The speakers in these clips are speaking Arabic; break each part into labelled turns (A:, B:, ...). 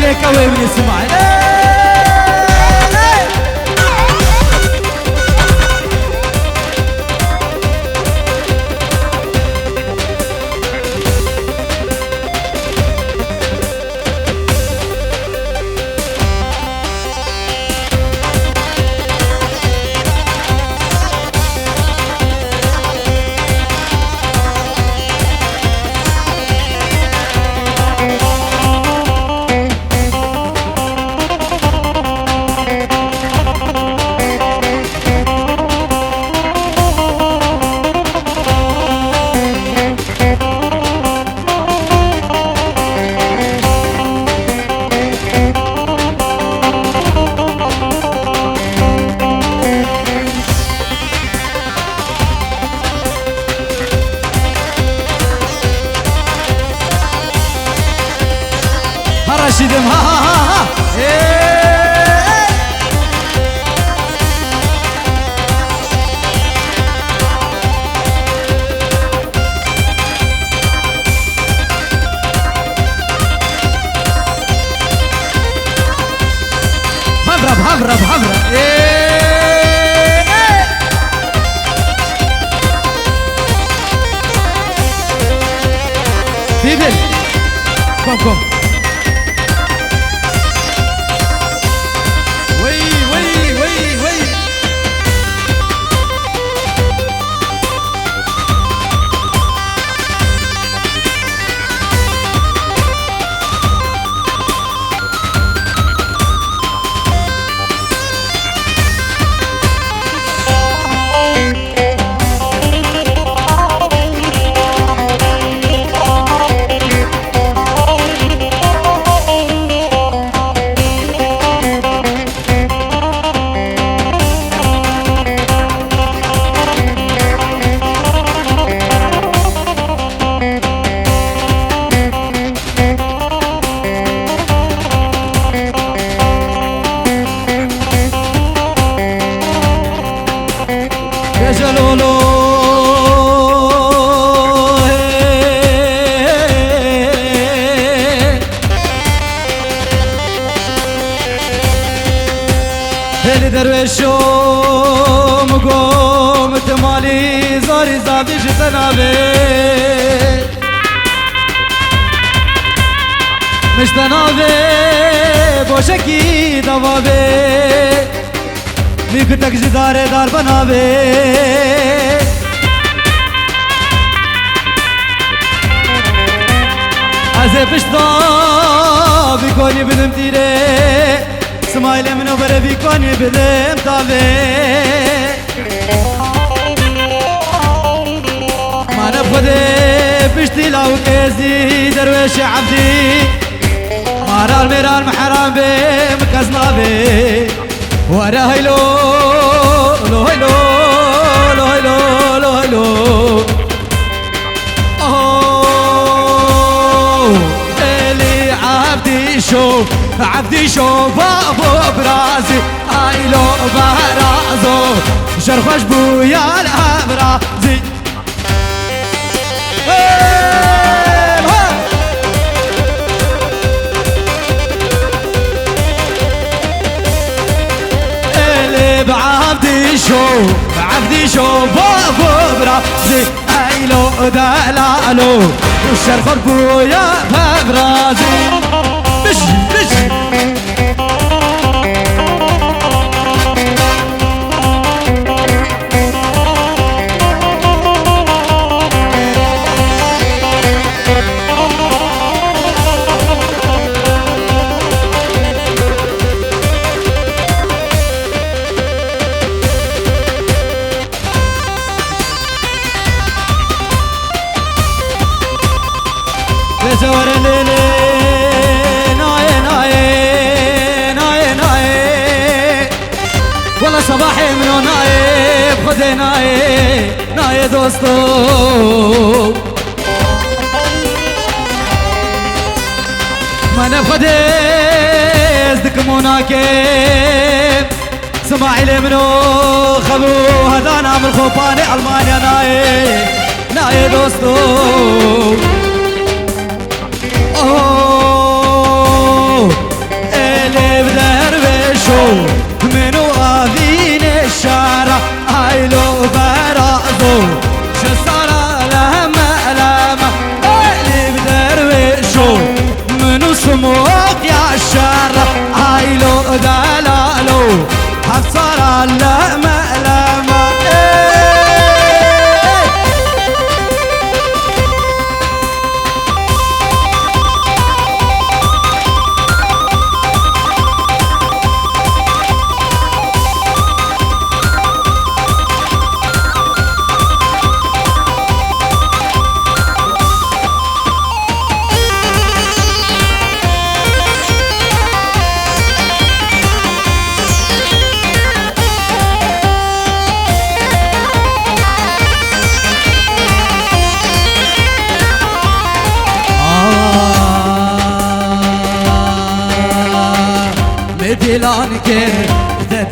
A: عليك وين من اسماعيل رشيدم ها ها ها ها بهبرة بهبرة بيبل كوم كوم هلی درویشو مگم تمالی زاری زادی جتنابه مشتنابه بوشکی دوابه میکتک جداره دار بنابه از پشتا بیکنی بدم تیره اسماعیل منو بره بیکنی بدم تابه ما نبخده پشتی لاو کزی درویش عبدی مارال میرال محرام بیم کزنابه ورا هیلو لو هیلو لو هیلو لو هیلو الي عبدي شو بابو برازي هايلو برازو شرخوش بويا الابرازي بعبدي شو بابو برازي هايلو دلالو والشرخ بويا برازي بشي زور الليلي ناي ناي ناي ناي والله صباحي منو ناي بخدي ناي ناي دوستو ما نبخدي ازدك مناكب سماعي منو خبو هدانا من خوباني المانيا ناي ناي دوستو دلان كير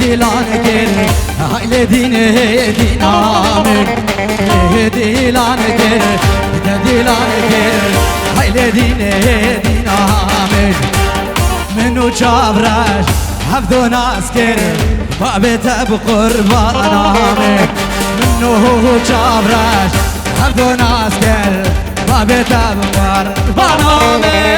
A: دلان كير هاي دينه دينامل دلان كير دلان كير هاي دينه دينامل منو جابرش حفظو ناس كير بابته بقربانامل منو جابرش حفظو ناس كير بابته بقربانامل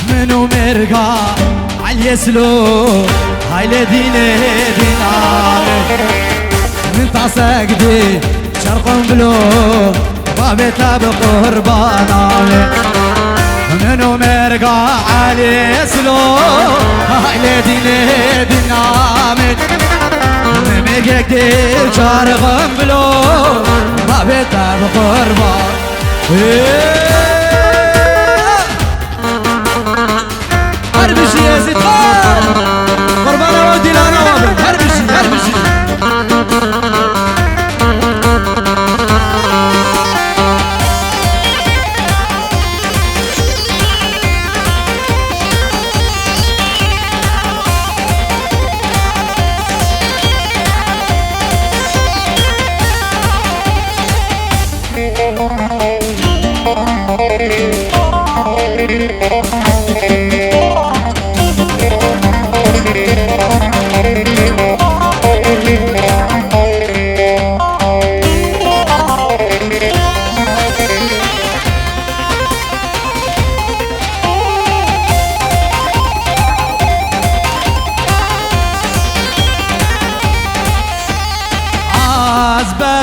A: منو مرقا عاليسلو هاي لدينه دينامل من تعسقدي شرقهم بلو بابته بقربانامل منو مرقا عاليسلو هاي لدينه دينامل ممكدي شرقهم بلو بابته بقربان هربشي يا ستار قربانا ودي لانا وابن هربشي هربشي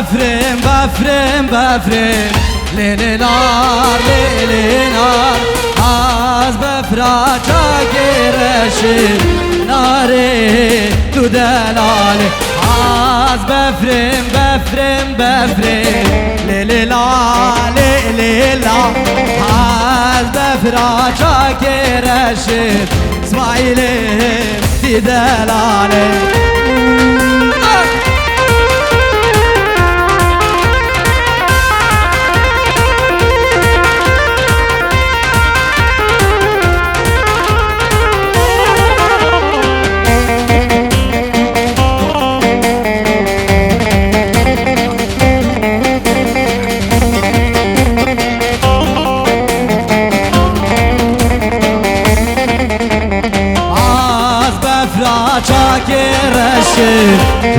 A: بفرم بفرم بفرم ليل نار ليل نار از بفرا چاگرشی ناره تو دلاله از بفرم بفرم بفرم ليل نار ليل نار از بفرا چاگرشی اسماعیل تو دلاله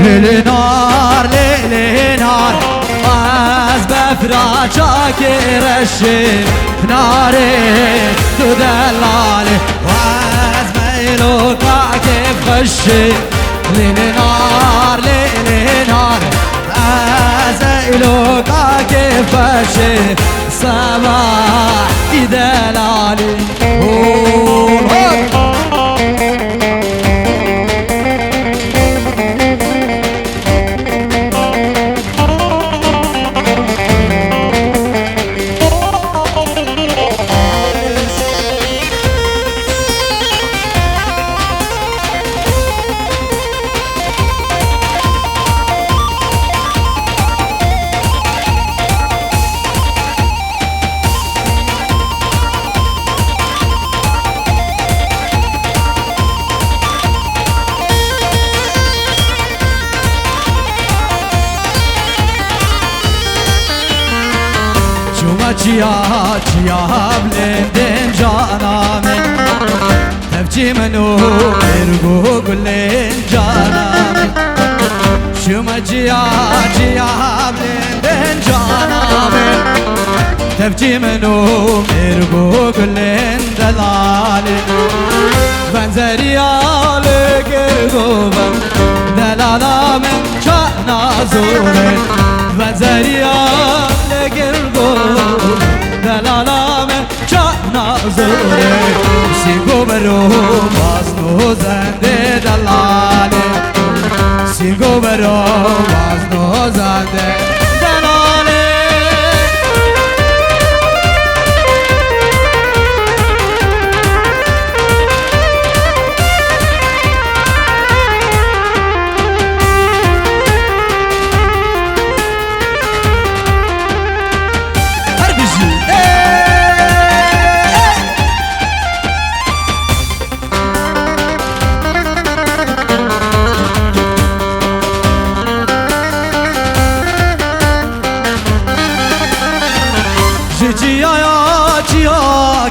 A: ليل نار ليل نار از بفرا چاکرشی ناره تو دلاله از میلو کاکف خشی ليل نار ليل نار از ایلو کاکف خشی صباح دی دلاله چیا بلندن جانا من تفجی منو مرگو گلن جانا من شما چیا بلندن جانا من تفجی منو مرگو گلن دلالی بنزریال گردوبم دلالا من چانا زورن بنزریال گردوبم دلالا من چانا زورن سیگو برو بازنو زنده دلالی سینگو برو باز نوزنده دلاله هر بجی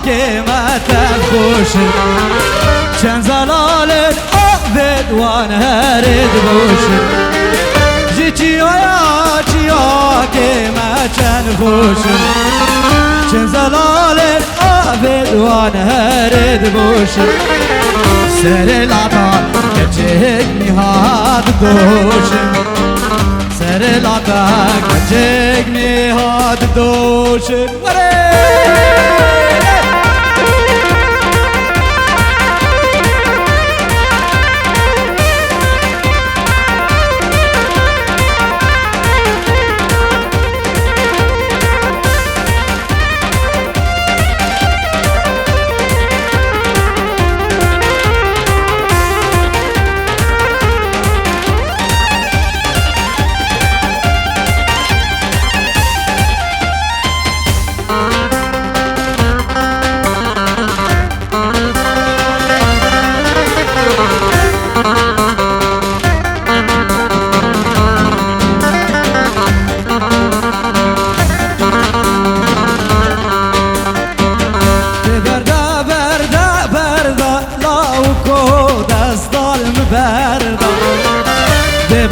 A: قيمته خوش كان زلال الأبد وانا هرد بوش جيتي يا قيمة كان خوش كان زلال الأبد وانا هرد بوش سر العطا كجيني هاد دوش سر العطا كجيني هاد دوش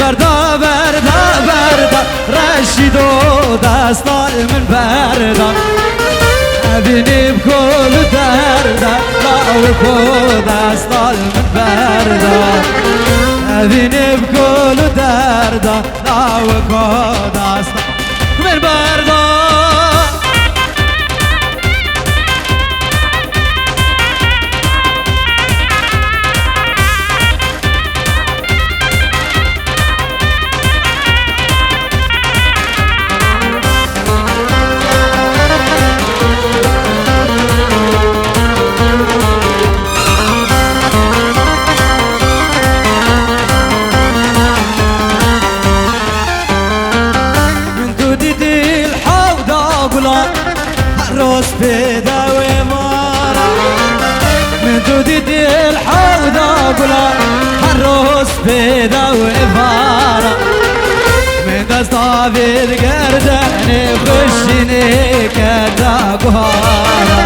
A: بردا بردا بردا رشیدو دستال من بردا ابینی بکل دردا لاوکو دستال من بردا ابینی بکل دردا لاوکو دستال من بردا الروس بيدا ومارا من دودي الحوضة بلا الروس بيدا ومارا من دستابي القرداني بخشيني كدا قهارا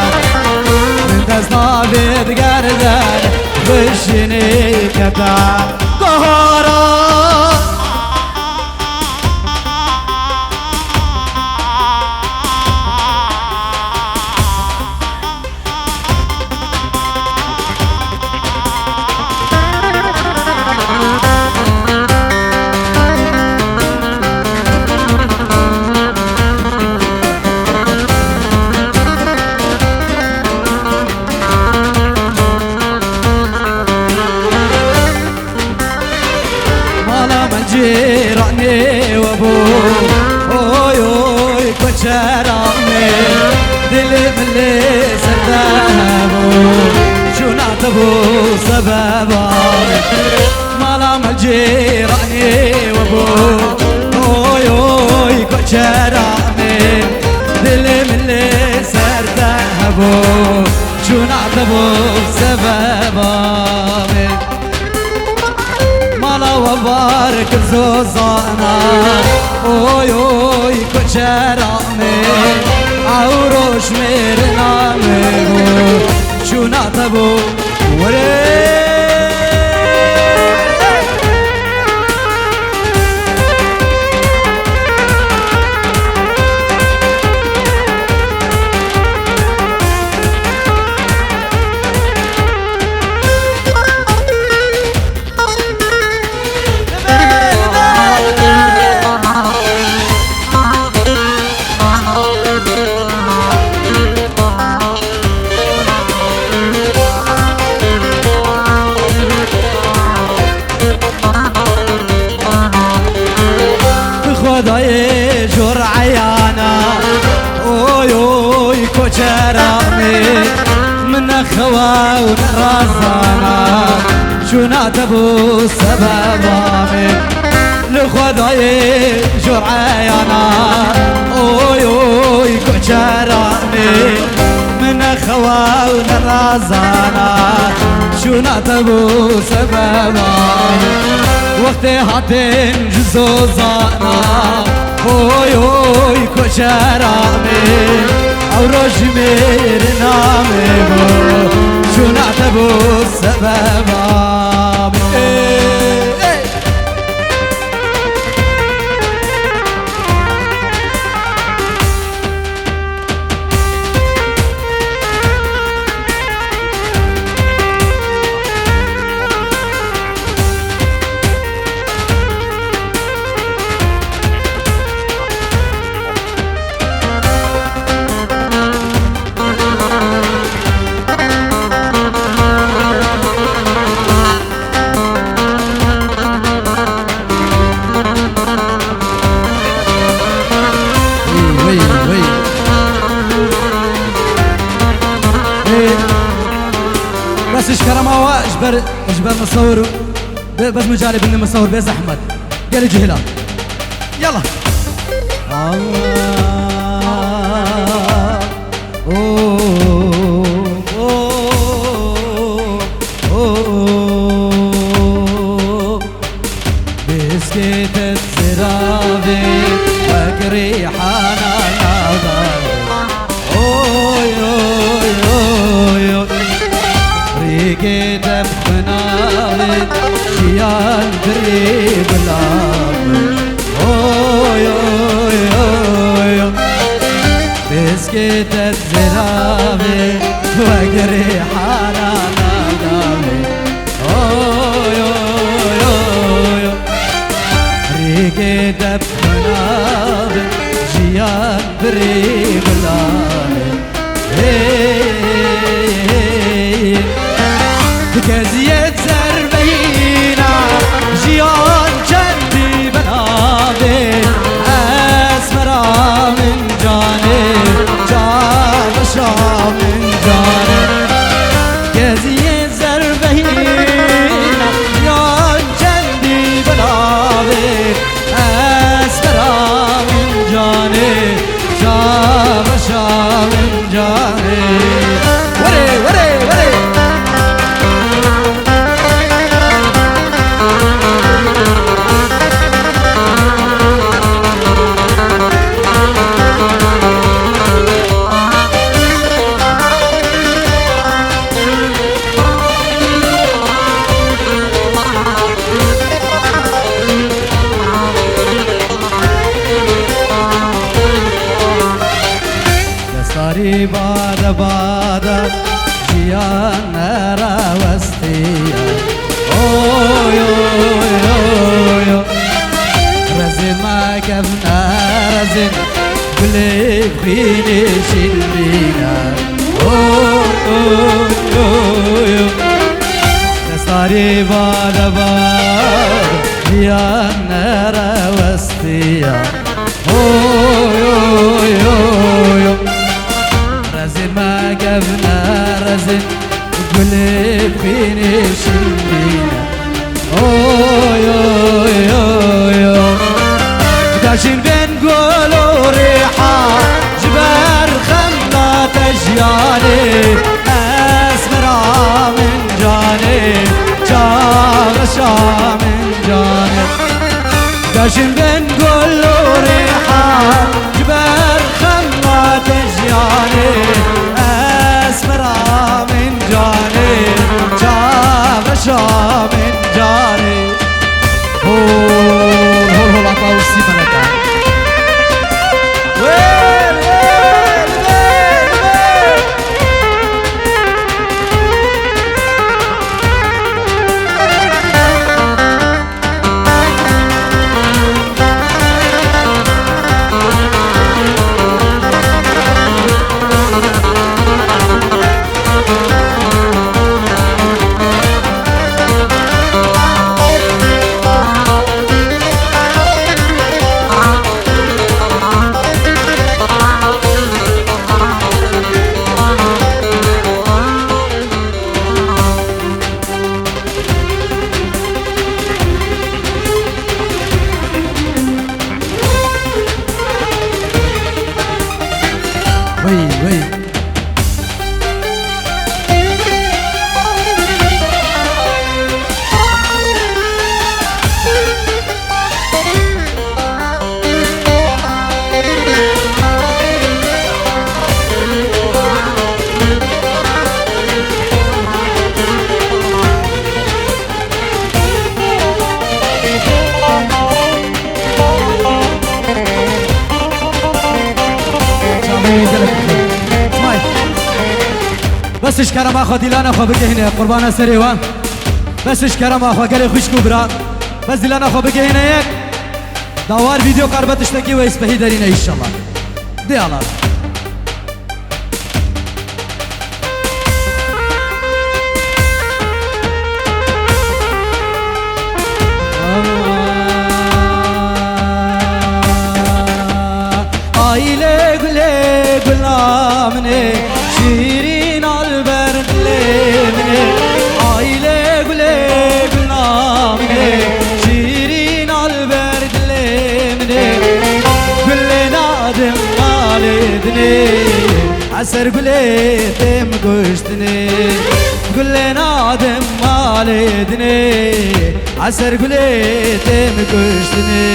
A: من دستابي القرداني بخشيني كدا قهارا جيراني وابو اوي اوي كشرامي دلي من اللي سدابو شو نعتبو سبابا مالام الجيراني وابو اوي اوي كشرامي دلي من اللي سدابو شو نعتبو سبابا وبارك الزوزانا اوي اوي كشرامي عوروش ميرنا ميرو شو نعتبو وري خوا ونرازانا شونا تبو السبب من لخداي جرعانا اوي اوي كوشرامي من خوا ونرازانا شونا تبو سبب وقتی هاتن جزوزانا اوی اوی کشرامی او روش میر نامی بو چونات بو سببامی بس اشكرموا اجبر مصور بس مجالي بني مصور بيز احمد قال جهلا يلا الله بسكيت الزرافي وقريحانا نظر ريقيت بخناوي شيال بريب العظم بسكيت الزرافي وقريحانا نظر ريقيت بخناوي شيال بريب العظم كزيت زربينا جيان جندي بنادي اسمرا من جاني جابشا من جاني كزيت زربينا جيان جندي بنادي اسمرا من جاني جابشا من جاني وري وري وري بعد بعد جيان نرى وستيا اوي اوي اوي رزين ما كفنا رزين قلب فيني شلبينا اوي اوي نستاري بعد بعد جيان نرى وستيا اوي اوي اوي رزين ما قبنا رزين قلب فيني شلينا اوي اوي اوي داشين بين قولوا ريحة جبال خمطة أجيالي أسمرا من جاني جاغشا من جاني داشين بين قولوا ريحة جبال خمطة أجيالي أسمرا من جاني جاغشا من جاني هو العطاء والسيمنة وين وين وين وين بس اشكرم اخو ديلانا اخو بقي هنا قربانا سريوا بس اشكرم اخو قال خوش كبرى بس ديلانا اخو بقي هنا دوار فيديو قربت اشتكي ويسبهي دارينا ان شاء الله دي الله aile güle gülamne şirin alberlemne aile güle gülamne şirin alberlemne gülle nadım maledne asar güle tem kuştne gülle nadım maledne asar güle tem kuştne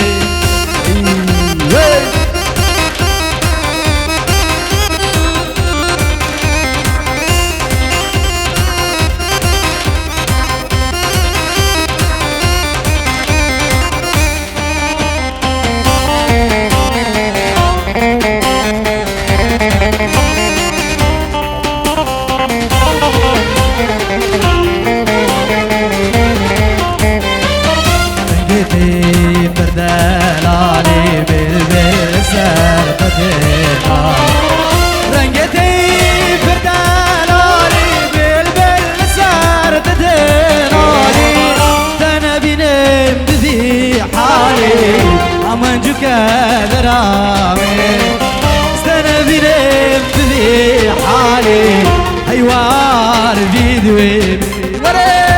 A: حيوان فيديو وري وري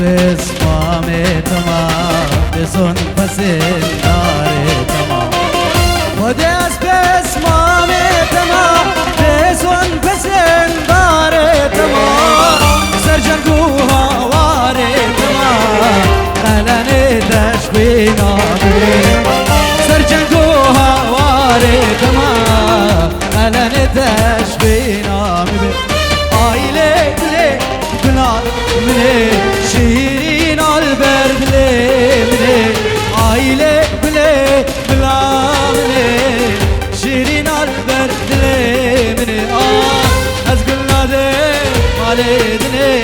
A: بس مامي تمام بسون بسين داري تمام وديس بس مامي تمام بسون بسين داري تمام سرجنقوها واري تمام خلاني تشبينا بي سرجنقوها واري تمام خلاني تشبينا بي آيلي لي بلاد مني شيرين البرد لي عايلة بلي بلا مني شيرين البرد لي مني أزقل نادي مالدني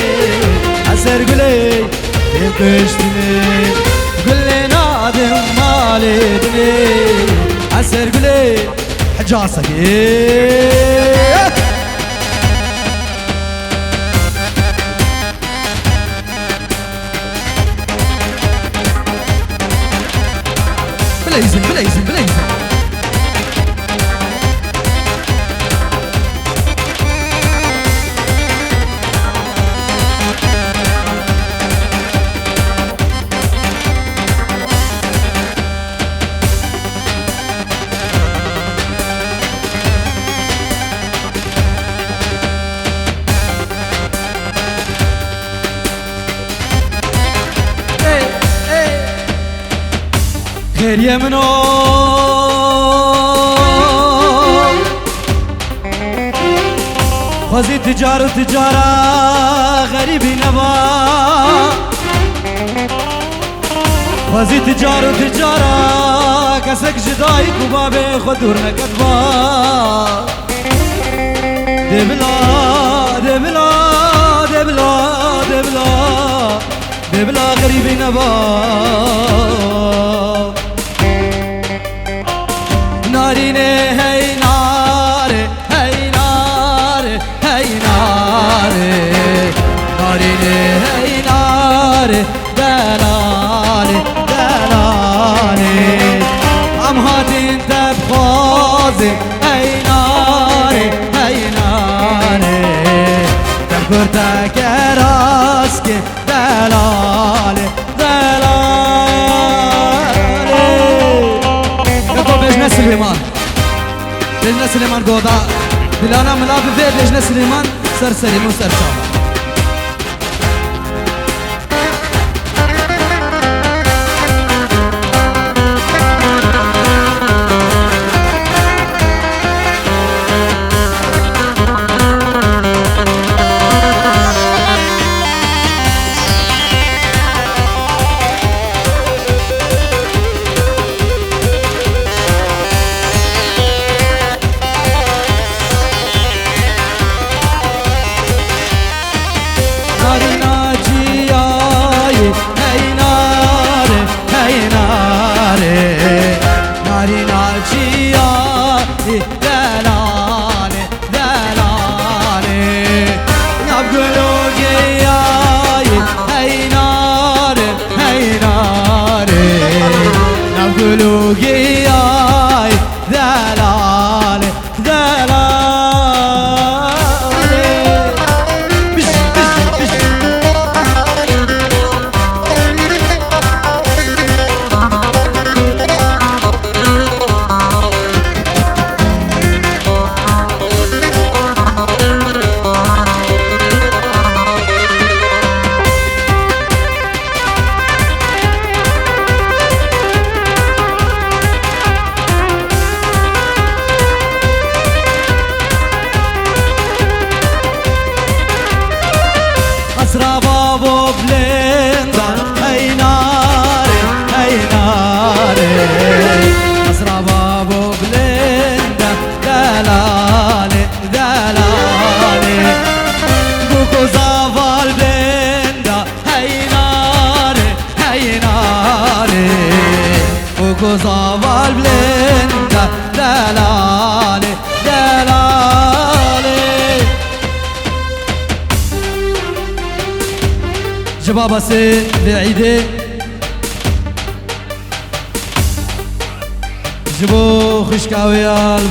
A: أسر قلي يبكشتني قلي نادي مالدني أسر قلي حجاسك بليزن بليزن بليزن خير يمنو خوزي تجارة غريبي نبا خوزي تجارة كسك جداي كبابي خدورنا كتبا دبلا دبلا دبلا دبلا دبلا غريبي نبا ناريني هي ناري هي ناري هي ناري ناريني هي ناري دلالي دلالي عم هاتي انت بخوزي هي ناري هي ناري تذكرتك راسك دلالي سليمان لجنة سليمان قوضاء دلانا ملابي في لجنة سليمان سرسري مو سرشاوة Zaval blenda delale delale جبابة سي بعيدة جبو خشكاويال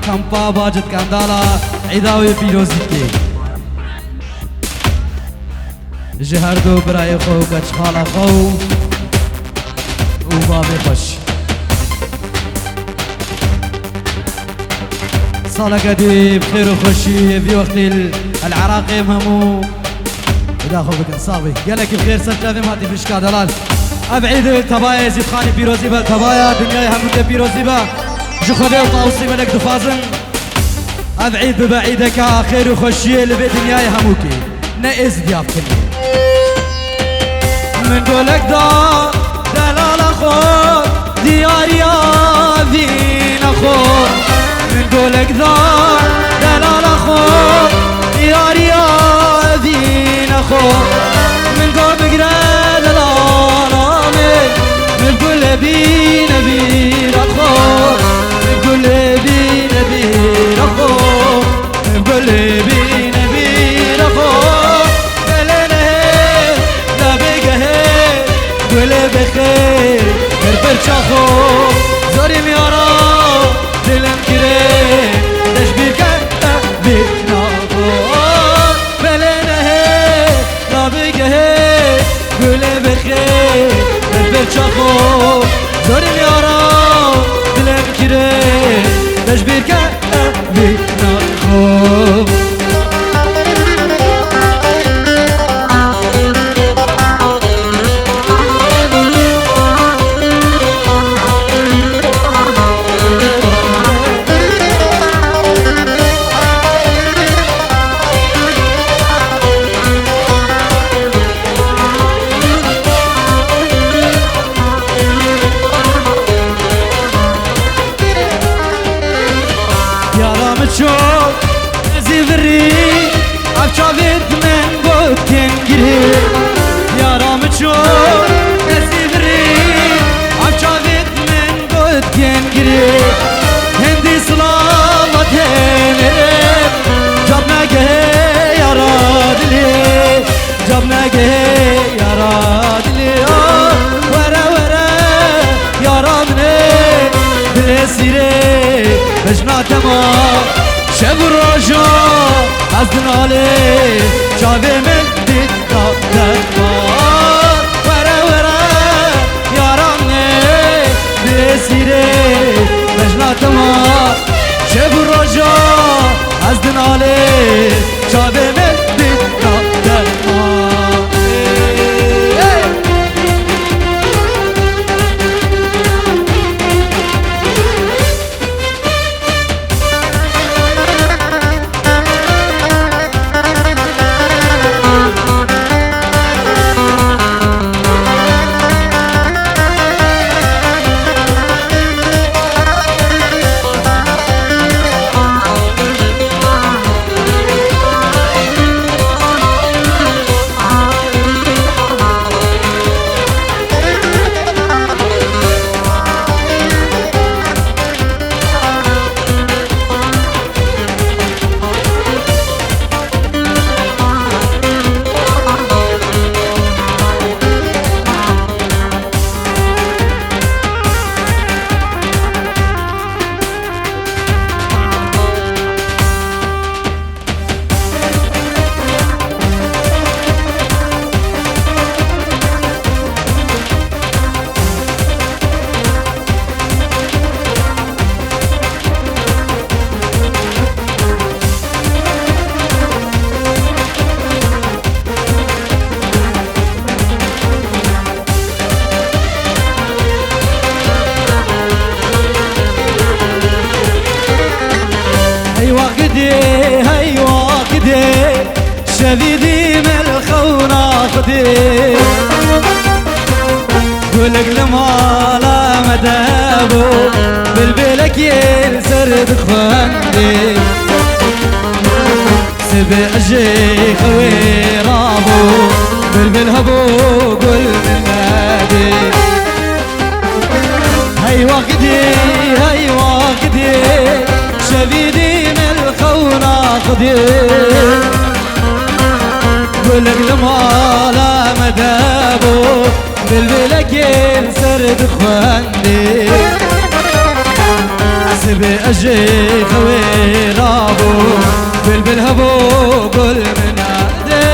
A: كامبا باجت كاندالا عيداوي بيروزيكي جهردو براي خو كتشخالا خو وبابي خوش صالة قدي بخير وخشي في وقت العراقي مهمو إذا أخو بك صافي قالك بخير سجادي ماتي فيش كادلال أبعيد التبايا زيد خاني بيروزي بالتبايا دنياي همود بيروزي با جو خذي وطاوسي ملك دفازن أبعيد ببعيدك خير وخشي لبي دنياي هموكي نئز ديابكني من قولك دا دلال أخو دياري آذين أخو من قولك ذا دلال أخو دياري آذين أخو من قول بقرا دلال آمين من قول بي نبيل أخو من قول بي نبيل أخو من قول بي نبيل أخو قلنا لا بقه قول بخير بربرش أخو زوري ميارا دلم كره تشبير كتا بيناخو بلنه لابقه قول بخير بربرشاخو زوري يارا دلم كره تشبير كتا بيناخو هندي صلابة هنرم جبنا قهي يا رادلي جبنا قهي يا رادلي ورا ورا يا رامني بسيري بجنا تمام شب الرجا أزنالي شابي من ديتا تكبار ورا ورا يا رامني بسيري مجناتما شب الرجا أزدن عليه شابه مدي درمان هاي واقدي شديدي من الخونة خدي قولك لما لا مدابو بالبلك ينسر دخواندي سبع جي خوي رابو بالبلهبو قول من نادي هاي واقدي شديدي من الخونة خدي قولك لما لا مدابو بالبلك ينسر دخواندي سبع جي خوي رابو بالبلهبو قول من نادي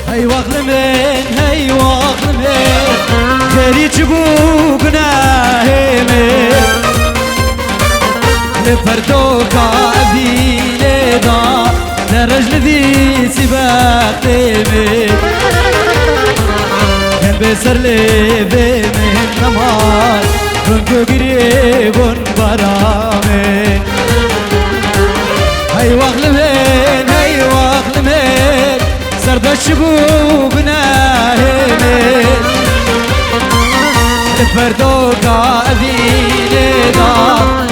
A: هاي واغلمين خيري تبو قناهيمي لفردوكا أبيني دا لرجل ذي سباقيمي كان بسر لي بمن نمار رنكو قريب برامي هاي واغلمين سرد الشبوب ناهمين الفردوكا أذيني دا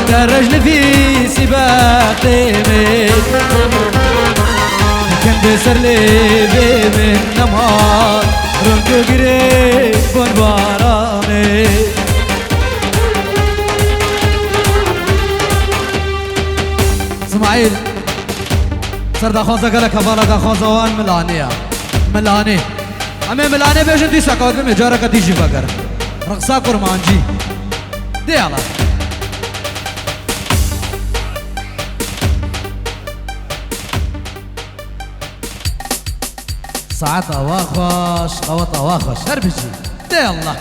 A: درجل في سباقيمين كان بسر لي بمن نمار رنكو قريب برامي اسماعيل سردا خوزا قالك هفالا خوزوان ملاني همه ملاني بيجن دي ساكوت में जरा का दीजिए बगर रक्षा कुर्बान जी दे आला ساعات اواخش قوات اواخش هربجي دي الله